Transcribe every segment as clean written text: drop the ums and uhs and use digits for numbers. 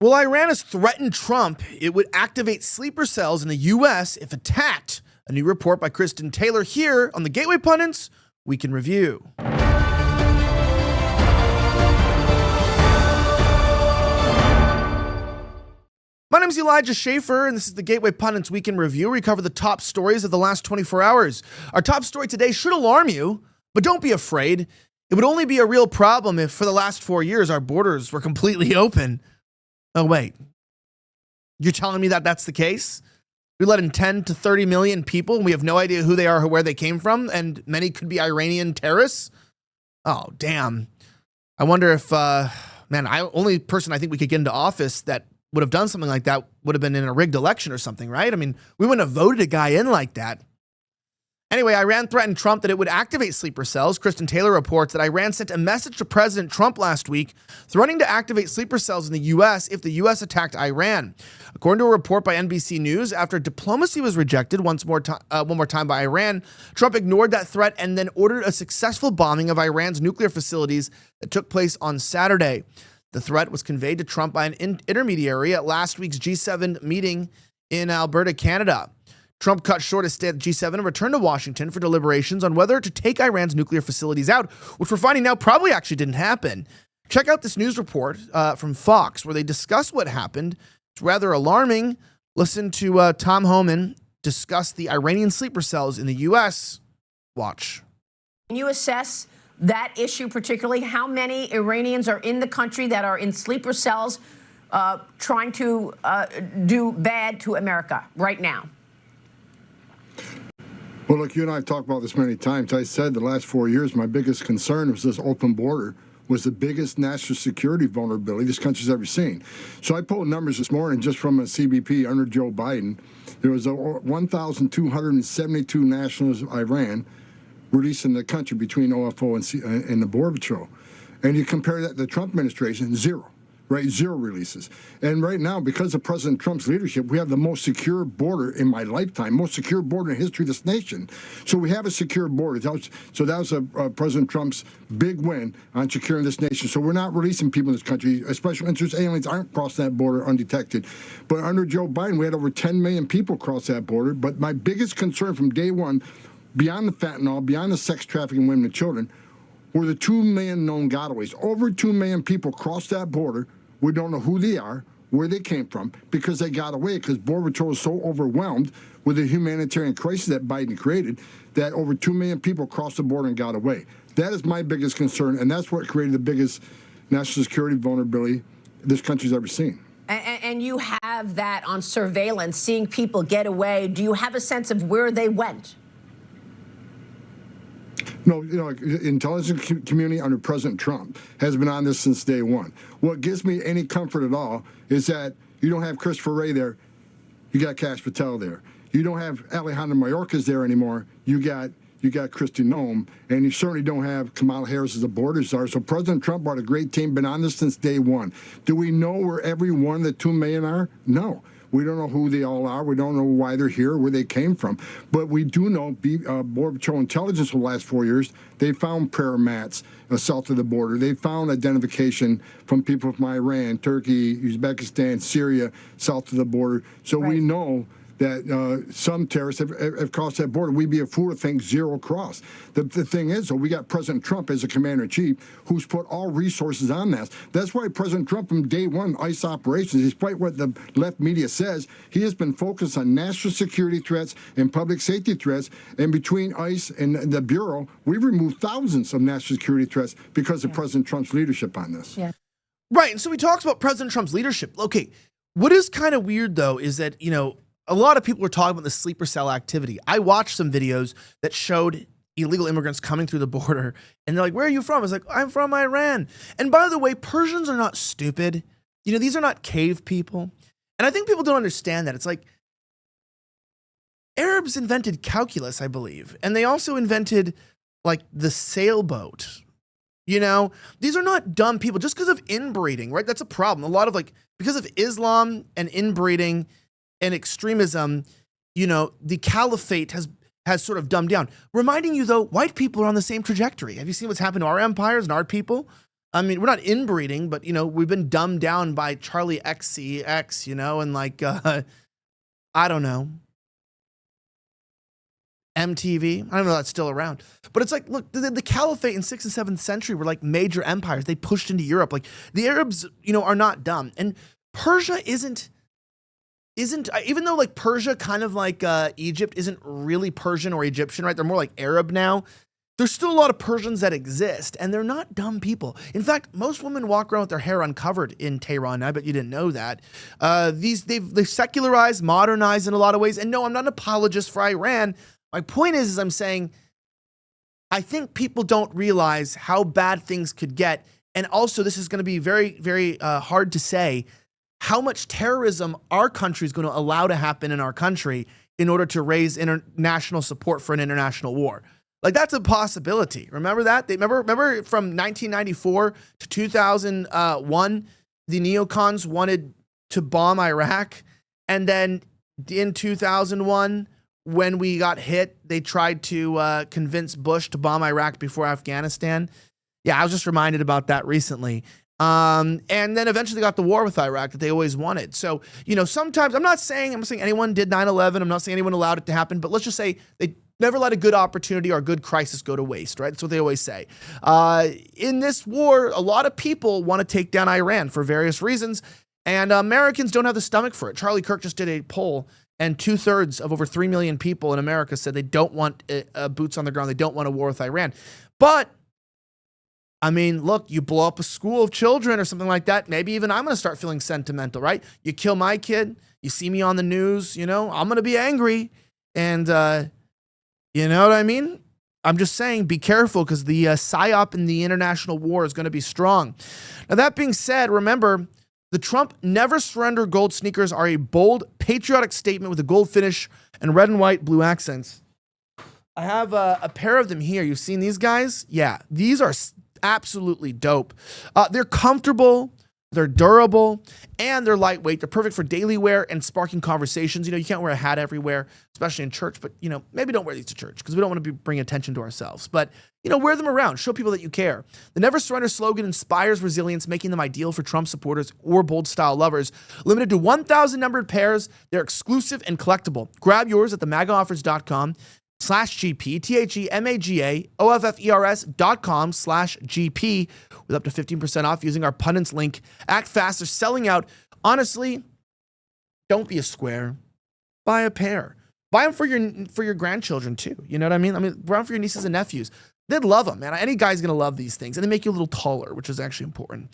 Well, Iran has threatened Trump it would activate sleeper cells in the U.S. if attacked. A new report by Kristen Taylor here on the Gateway Pundits Week in Review. My name is Elijah Schaffer, and this is the Gateway Pundits Week in Review. We cover the top stories of the last 24 hours. Our top story today should alarm you, but don't be afraid. It would only be a real problem if for the last 4 years our borders were completely open. Oh, wait. You're telling me that that's the case? We let in 10 to 30 million people, and we have no idea who they are or where they came from, and many could be Iranian terrorists? Oh, damn. I wonder if, only person I think we could get into office that would have done something like that would have been in a rigged election or something, right? I mean, we wouldn't have voted a guy in like that. Anyway, Iran threatened Trump that it would activate sleeper cells. Kristen Taylor reports that Iran sent a message to President Trump last week threatening to activate sleeper cells in the U.S. if the U.S. attacked Iran. According to a report by NBC News, after diplomacy was rejected one more time by Iran, Trump ignored that threat and then ordered a successful bombing of Iran's nuclear facilities that took place on Saturday. The threat was conveyed to Trump by an intermediary at last week's G7 meeting in Alberta, Canada. Trump cut short his stay at G7 and returned to Washington for deliberations on whether to take Iran's nuclear facilities out, which we're finding now probably actually didn't happen. Check out this news report from Fox where they discuss what happened. It's rather alarming. Listen to Tom Homan discuss the Iranian sleeper cells in the U.S. Watch. Can you assess that issue particularly? How many Iranians are in the country that are in sleeper cells trying to do bad to America right now? Well, look, you and I have talked about this many times. I said the last 4 years, my biggest concern was this open border was the biggest national security vulnerability this country's ever seen. So I pulled numbers this morning just from a CBP under Joe Biden. There was 1,272 nationals of Iran released in the country between OFO and the Border Patrol. And you compare that to the Trump administration, zero. Right, zero releases. And right now, because of President Trump's leadership, we have the most secure border in my lifetime, most secure border in the history of this nation. So we have a secure border. That was President Trump's big win on securing this nation. So we're not releasing people in this country. Special interest aliens aren't crossing that border undetected. But under Joe Biden, we had over 10 million people cross that border. But my biggest concern from day one, beyond the fentanyl, beyond the sex trafficking of women and children, were the 2 million known gotaways. Over 2 million people crossed that border. We don't know who they are, where they came from, because they got away, because Border Patrol is so overwhelmed with the humanitarian crisis that Biden created that over 2 million people crossed the border and got away. That is my biggest concern, and that's what created the biggest national security vulnerability this country's ever seen. And you have that on surveillance, seeing people get away. Do you have a sense of where they went? No, the intelligence community under President Trump has been on this since day one. What gives me any comfort at all is that you don't have Christopher Wray there, you got Kash Patel there. You don't have Alejandro Mayorkas there anymore, you got Kristi Noem, and you certainly don't have Kamala Harris as a border czar. So President Trump brought a great team, been on this since day one. Do we know where every one of the 2 million are? No. We don't know who they all are. We don't know why they're here, where they came from. But we do know Border Patrol intelligence for the last 4 years, they found prayer mats south of the border. They found identification from people from Iran, Turkey, Uzbekistan, Syria, south of the border. So we know that some terrorists have crossed that border. We'd be a fool to think zero cross. The thing is, though, we got President Trump as a commander-in-chief who's put all resources on that. That's why President Trump from day one, ICE operations, despite what the left media says, he has been focused on national security threats and public safety threats. And between ICE and the Bureau, we've removed thousands of national security threats because of President Trump's leadership on this. Yeah. Right, and so he talks about President Trump's leadership. Okay, what is kind of weird, though, is that, a lot of people were talking about the sleeper cell activity. I watched some videos that showed illegal immigrants coming through the border, and they're like, where are you from? I was like, I'm from Iran. And by the way, Persians are not stupid. These are not cave people. And I think people don't understand that. It's like Arabs invented calculus, I believe. And they also invented like the sailboat. These are not dumb people just because of inbreeding, right? That's a problem. A lot of because of Islam and inbreeding and extremism, the caliphate has sort of dumbed down. Reminding you, though, white people are on the same trajectory. Have you seen what's happened to our empires and our people? I mean, we're not inbreeding, but, we've been dumbed down by Charlie XCX, and like, I don't know, MTV. I don't know if that's still around. But it's like, look, the caliphate in 6th and 7th century were like major empires. They pushed into Europe. Like the Arabs, are not dumb. And Persia isn't, even though like Persia, kind of like Egypt, isn't really Persian or Egyptian, right? They're more like Arab now. There's still a lot of Persians that exist, and they're not dumb people. In fact, most women walk around with their hair uncovered in Tehran. I bet you didn't know that. They've secularized, modernized in a lot of ways. And no, I'm not an apologist for Iran. My point is I'm saying I think people don't realize how bad things could get. And also, this is going to be very, very hard to say how much terrorism our country is going to allow to happen in our country in order to raise international support for an international war. Like, that's a possibility. Remember that? Remember from 1994 to 2001, the neocons wanted to bomb Iraq. And then in 2001, when we got hit, they tried to convince Bush to bomb Iraq before Afghanistan. Yeah, I was just reminded about that recently. And then eventually got the war with Iraq that they always wanted. So, sometimes I'm not saying anyone did 9/11. I'm not saying anyone allowed it to happen, but let's just say they never let a good opportunity or a good crisis go to waste, right? That's what they always say. In this war, a lot of people want to take down Iran for various reasons, and Americans don't have the stomach for it. Charlie Kirk just did a poll, and 2/3 of over 3 million people in America said they don't want boots on the ground. They don't want a war with Iran. But I mean, look, you blow up a school of children or something like that, maybe even I'm going to start feeling sentimental, right? You kill my kid, you see me on the news, I'm going to be angry. And, you know what I mean? I'm just saying, be careful, because the psyop in the international war is going to be strong. Now, that being said, remember, the Trump never surrender gold sneakers are a bold, patriotic statement with a gold finish and red and white blue accents. I have a pair of them here. You've seen these guys? Yeah, these are absolutely dope. They're comfortable, they're durable, and they're lightweight. They're perfect for daily wear and sparking conversations. You can't wear a hat everywhere, especially in church, but, maybe don't wear these to church because we don't want to bring attention to ourselves. But, wear them around. Show people that you care. The Never Surrender slogan inspires resilience, making them ideal for Trump supporters or bold style lovers. Limited to 1,000 numbered pairs. They're exclusive and collectible. Grab yours at themagaoffers.com/GP, THEMAGAOFFERS.com/GP with up to 15% off using our Pundit's link. Act fast, they're selling out. Honestly, don't be a square. Buy a pair. Buy them for your grandchildren too. You know what I mean? Buy them for your nieces and nephews. They'd love them, man. Any guy's gonna love these things, and they make you a little taller, which is actually important.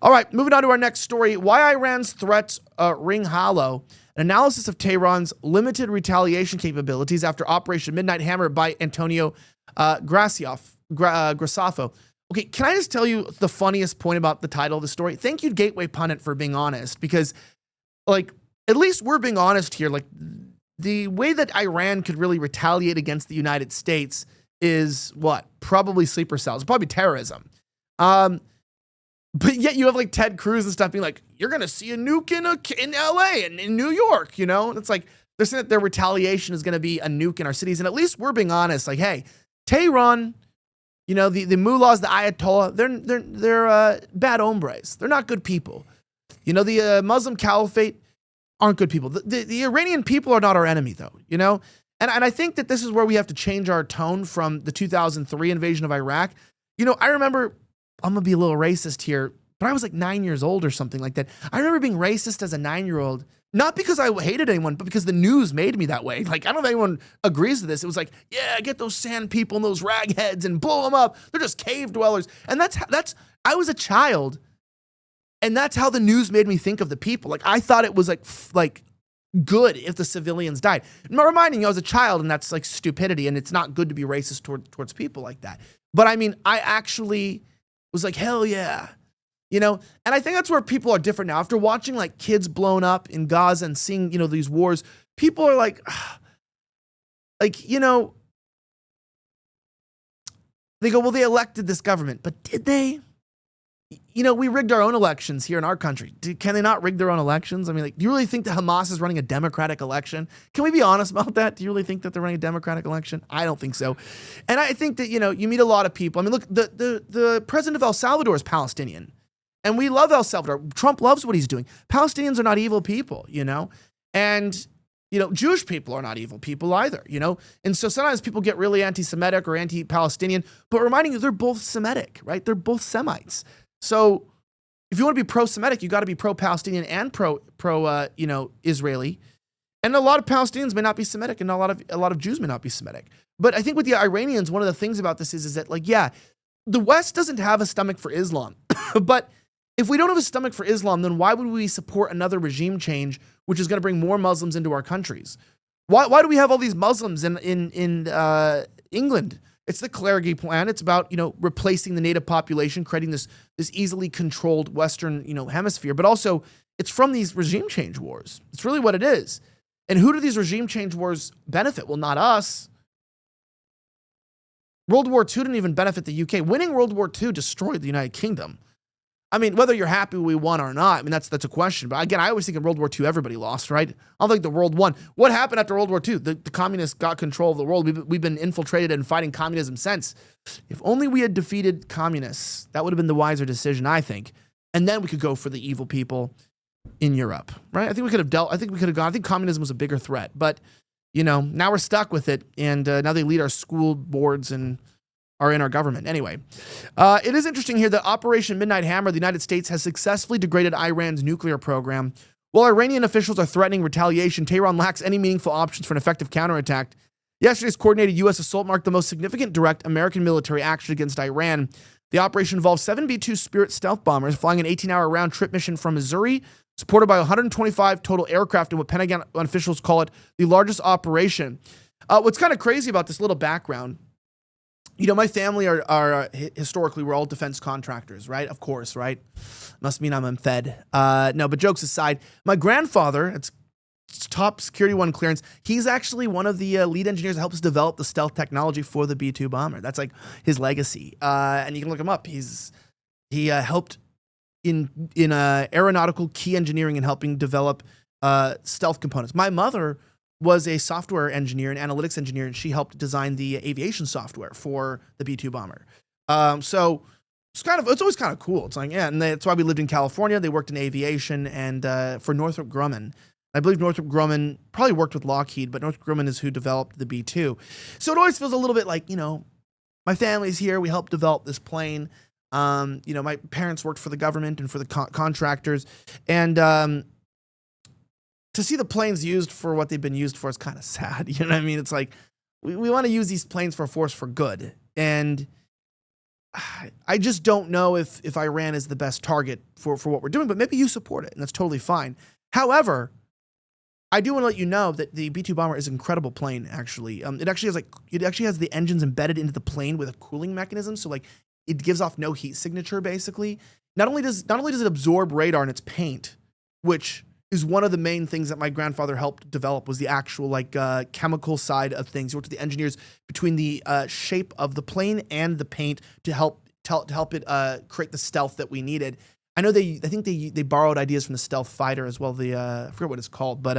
All right, moving on to our next story. Why Iran's threats ring hollow. An analysis of Tehran's limited retaliation capabilities after Operation Midnight Hammer by Antonio Graceffo. Okay, can I just tell you the funniest point about the title of the story? Thank you, Gateway Pundit, for being honest, because, like, at least we're being honest here. Like, the way that Iran could really retaliate against the United States is what? Probably sleeper cells, probably terrorism. But yet you have like Ted Cruz and stuff being like, you're going to see a nuke in LA and in New York, And it's like, they're saying that their retaliation is going to be a nuke in our cities. And at least we're being honest, like, hey, Tehran, the mullahs, the Ayatollah, they're bad hombres. They're not good people. The Muslim caliphate aren't good people. The Iranian people are not our enemy, though, And I think that this is where we have to change our tone from the 2003 invasion of Iraq. I remember, I'm going to be a little racist here, but I was like 9 years old or something like that. I remember being racist as a 9-year-old, not because I hated anyone, but because the news made me that way. Like, I don't know if anyone agrees to this. It was like, yeah, get those sand people and those ragheads and blow them up. They're just cave dwellers. And I was a child, and that's how the news made me think of the people. Like, I thought it was like good if the civilians died. I'm not reminding you, I was a child, and that's like stupidity, and it's not good to be racist towards people like that. But I actually was like, hell yeah. And I think that's where people are different now. After watching like kids blown up in Gaza and seeing, these wars, people are like, they go, well, they elected this government, but did they? you know, we rigged our own elections here in our country. Can they not rig their own elections? I mean, like, do you really think that Hamas is running a democratic election? Can we be honest about that? Do you really think that they're running a democratic election? I don't think so. And I think that, you know, you meet a lot of people. I mean, look, the president of El Salvador is Palestinian. And we love El Salvador. Trump loves what he's doing. Palestinians are not evil people, you know? And, you know, Jewish people are not evil people either, you know? And so sometimes people get really anti-Semitic or anti-Palestinian, but reminding you, they're both Semitic, right? They're both Semites. So if you want to be pro-Semitic, you got to be pro-Palestinian and you know, Israeli. And a lot of Palestinians may not be Semitic, and a lot of Jews may not be Semitic. But I think with the Iranians, one of the things about this is that, like, yeah, the West doesn't have a stomach for Islam. But if we don't have a stomach for Islam, then why would we support another regime change, which is going to bring more Muslims into our countries? Why do we have all these Muslims in England? It's the Clergy plan. It's about, you know, replacing the native population, creating this easily controlled Western, you know, hemisphere. But also, it's from these regime change wars. It's really what it is. And who do these regime change wars benefit? Well, not us. World War II didn't even benefit the UK. Winning World War II destroyed the United Kingdom. I mean, whether you're happy we won or not, I mean, that's a question. But again, I always think in World War II, everybody lost, right? I don't think the world won. What happened after World War II? The communists got control of the world. We've been infiltrated and fighting communism since. If only we had defeated communists, that would have been the wiser decision, I think. And then we could go for the evil people in Europe, right? I think we could have gone. I think communism was a bigger threat. But, you know, now we're stuck with it. And now they lead our school boards and are in our government. Anyway, it is interesting here that Operation Midnight Hammer, the United States has successfully degraded Iran's nuclear program. While Iranian officials are threatening retaliation, Tehran lacks any meaningful options for an effective counterattack. Yesterday's coordinated U.S. assault marked the most significant direct American military action against Iran. The operation involved 7 B-2 Spirit stealth bombers flying an 18-hour round-trip mission from Missouri, supported by 125 total aircraft in what Pentagon officials call it the largest operation. What's kind of crazy about this little background, you know, my family are historically, we're all defense contractors, right? Of course, right? Must mean I'm unfed. No, but jokes aside, my grandfather, it's top security one clearance. He's actually one of the lead engineers that helps develop the stealth technology for the B-2 bomber. That's like his legacy. And you can look him up. He helped in aeronautical key engineering and helping develop stealth components. My mother was a software engineer and analytics engineer, and she helped design the aviation software for the B-2 bomber. So it's always kind of cool. It's like, yeah, and that's why we lived in California. They worked in aviation and for Northrop Grumman. I believe Northrop Grumman probably worked with Lockheed, but Northrop Grumman is who developed the B-2. So it always feels a little bit like, you know, my family's here. We helped develop this plane. You know, my parents worked for the government and for the contractors. And to see the planes used for what they've been used for is kind of sad. You know what I mean? It's like, we want to use these planes for a force for good. And I just don't know if Iran is the best target for what we're doing, but maybe you support it, and that's totally fine. However, I do want to let you know that the B-2 bomber is an incredible plane, actually. It actually has the engines embedded into the plane with a cooling mechanism, so like it gives off no heat signature, basically. Not only does it absorb radar in its paint, which is one of the main things that my grandfather helped develop, was the actual like chemical side of things. He worked with the engineers between the shape of the plane and the paint to help it create the stealth that we needed. I know I think they borrowed ideas from the stealth fighter as well. I forget what it's called, but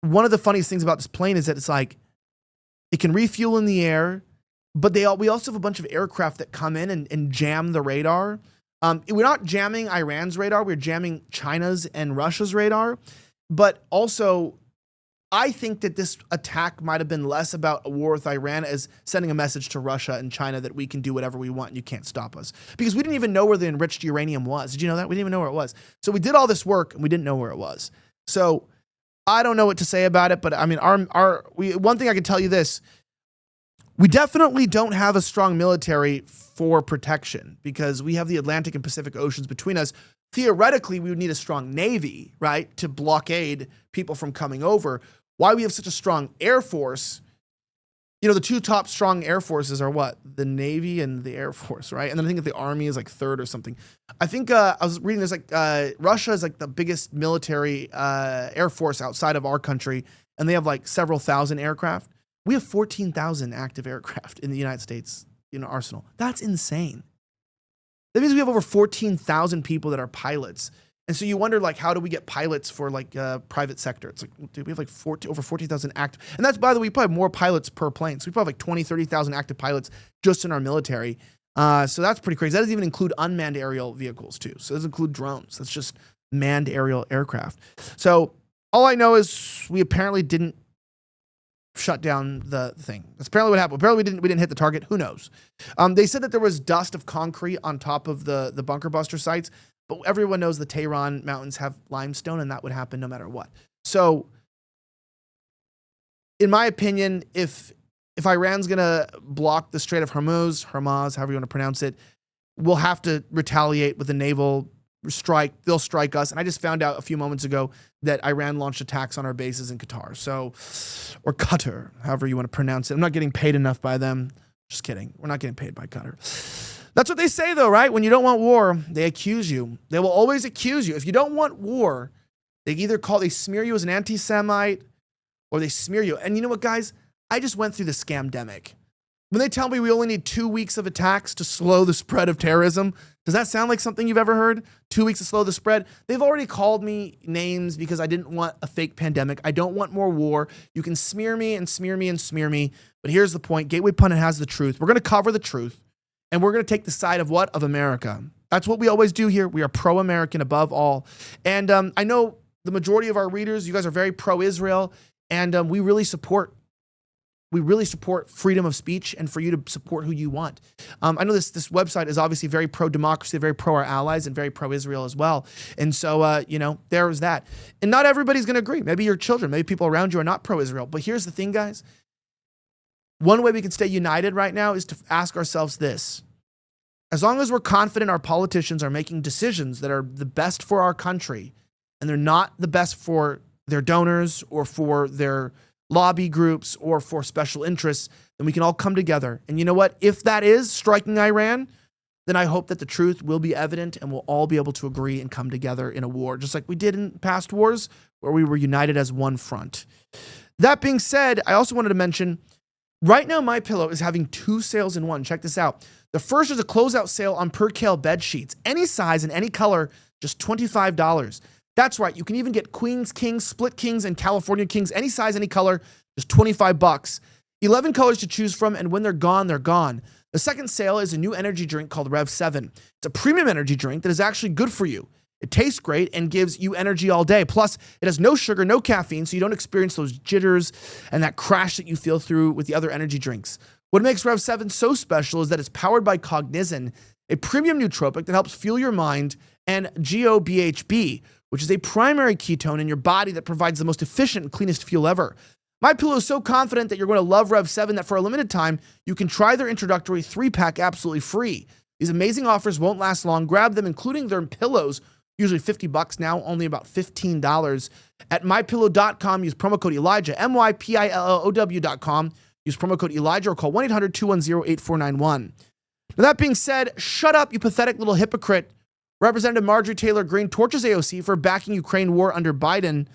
one of the funniest things about this plane is that it's like it can refuel in the air, but we also have a bunch of aircraft that come in and jam the radar. We're not jamming Iran's radar, we're jamming China's and Russia's radar. But also, I think that this attack might have been less about a war with Iran as sending a message to Russia and China that we can do whatever we want and you can't stop us. Because we didn't even know where the enriched uranium was. Did you know that? We didn't even know where it was. So we did all this work and we didn't know where it was. So I don't know what to say about it, but I mean, one thing I can tell you this, we definitely don't have a strong military for protection because we have the Atlantic and Pacific Oceans between us. Theoretically, we would need a strong Navy, right, to blockade people from coming over. Why we have such a strong Air Force, you know, the two top strong Air Forces are what? The Navy and the Air Force, right? And then I think that the Army is like third or something. I think I was reading this, like Russia is like the biggest military Air Force outside of our country, and they have like several thousand aircraft. We have 14,000 active aircraft in the United States, arsenal. That's insane. That means we have over 14,000 people that are pilots. And so you wonder, like, how do we get pilots for, like, private sector? It's like, dude, we have, like, over 40,000 active. And that's, by the way, we probably have more pilots per plane. So we probably have, like, 20, 30,000 active pilots just in our military. So that's pretty crazy. That doesn't even include unmanned aerial vehicles, too. So it doesn't include drones. That's just manned aerial aircraft. So all I know is we apparently didn't shut down the thing. That's apparently what happened. Apparently we didn't hit the target. Who knows? They said that there was dust of concrete on top of the bunker buster sites, but everyone knows the Tehran mountains have limestone, and that would happen no matter what. So, in my opinion, if Iran's gonna block the Strait of Hormuz, however you want to pronounce it, we'll have to retaliate with a naval strike. They'll strike us. And I just found out a few moments ago that Iran launched attacks on our bases in Qatar. So, or Qatar, however you want to pronounce it. I'm not getting paid enough by them. Just kidding. We're not getting paid by Qatar. That's what they say, though, right? When you don't want war, they accuse you. They will always accuse you. If you don't want war, they smear you as an anti-Semite, or they smear you. And you know what, guys? I just went through the scamdemic. When they tell me we only need 2 weeks of attacks to slow the spread of terrorism, does that sound like something you've ever heard? 2 weeks to slow the spread? They've already called me names because I didn't want a fake pandemic. I don't want more war. You can smear me and smear me and smear me. But here's the point. Gateway Pundit has the truth. We're going to cover the truth. And we're going to take the side of what? Of America. That's what we always do here. We are pro-American above all. And I know the majority of our readers, you guys are very pro-Israel. And we really support freedom of speech and for you to support who you want. I know this website is obviously very pro-democracy, very pro our allies, and very pro-Israel as well. And so, there's that. And not everybody's going to agree. Maybe your children, maybe people around you are not pro-Israel. But here's the thing, guys. One way we can stay united right now is to ask ourselves this. As long as we're confident our politicians are making decisions that are the best for our country, and they're not the best for their donors or for their lobby groups or for special interests, then we can all come together. And you know what? If that is striking Iran, then I hope that the truth will be evident and we'll all be able to agree and come together in a war, just like we did in past wars where we were united as one front. That being said, I also wanted to mention, right now MyPillow is having 2 sales in one. Check this out. The first is a closeout sale on Percale bed sheets. Any size and any color, just $25. That's right. You can even get queens, kings, split kings, and California kings. Any size, any color, just $25. 11 colors to choose from, and when they're gone, they're gone. The second sale is a new energy drink called Rev 7. It's a premium energy drink that is actually good for you. It tastes great and gives you energy all day. Plus, it has no sugar, no caffeine, so you don't experience those jitters and that crash that you feel through with the other energy drinks. What makes Rev 7 so special is that it's powered by Cognizin, a premium nootropic that helps fuel your mind, and GOBHB, which is a primary ketone in your body that provides the most efficient and cleanest fuel ever. MyPillow is so confident that you're going to love Rev 7 that for a limited time, you can try their introductory 3-pack absolutely free. These amazing offers won't last long. Grab them, including their pillows, usually $50 now, only about $15. At MyPillow.com, use promo code Elijah, MyPillow.com. Use promo code Elijah or call 1-800-210-8491. Now, that being said, shut up, you pathetic little hypocrite. Representative Marjorie Taylor Greene torches AOC for backing Ukraine war under Biden.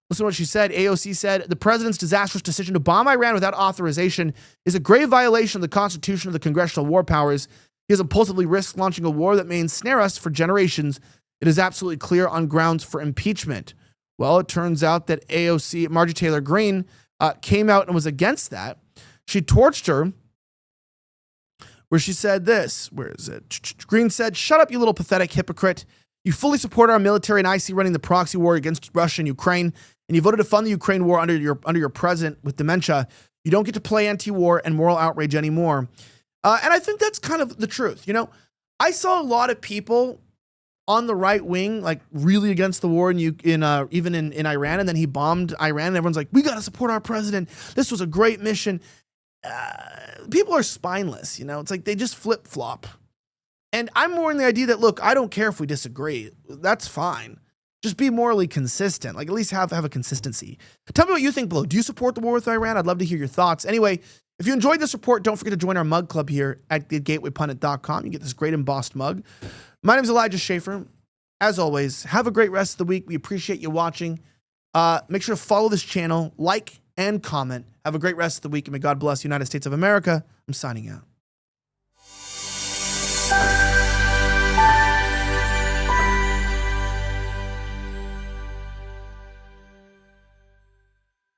Listen to what she said. AOC said, the president's disastrous decision to bomb Iran without authorization is a grave violation of the Constitution of the Congressional War Powers. He has impulsively risked launching a war that may ensnare us for generations. It is absolutely clear on grounds for impeachment. Well, it turns out that AOC, Marjorie Taylor Greene, came out and was against that. She torched her, where she said this. Where is it? Greene said, shut up, you little pathetic hypocrite. You fully support our military, and I see running the proxy war against Russia and Ukraine, and you voted to fund the Ukraine war under your president with dementia. You don't get to play anti-war and moral outrage anymore. And I think that's kind of the truth. You know, I saw a lot of people on the right wing, like really against the war even in Iran, and then he bombed Iran, and everyone's like, we got to support our president. This was a great mission. People are spineless, you know, it's like they just flip flop. And I'm more in the idea that, look, I don't care if we disagree. That's fine. Just be morally consistent. Like, at least have a consistency. Tell me what you think below. Do you support the war with Iran? I'd love to hear your thoughts. Anyway, if you enjoyed this report, don't forget to join our mug club here at thegatewaypundit.com. You get this great embossed mug. My name is Elijah Schaffer. As always, have a great rest of the week. We appreciate you watching. Make sure to follow this channel, like, and comment. Have a great rest of the week, and may God bless the United States of America. I'm signing out.